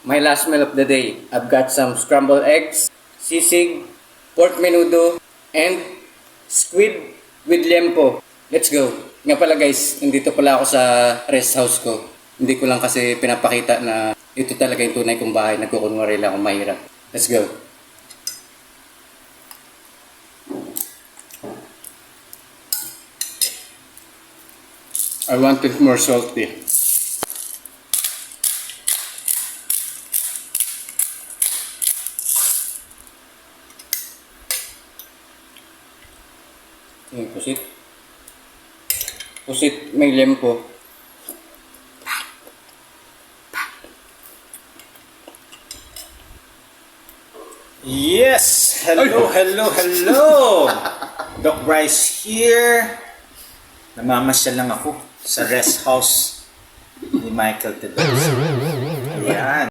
my last meal of the day. I've got some scrambled eggs, sisig, pork menudo, and squid with liempo. Let's go! Nga pala guys, nandito pala ako sa rest house ko. Hindi ko lang kasi pinapakita na ito talaga yung tunay kong bahay. Nagkukunwari lang akong mahirap. Let's go! I want it more salty. Yung pusit. Pusit may liempo. Yes! Hello, hello, hello! Doc Bryce here. Namamasyal lang ako sa rest house ni Michael today. Ayan.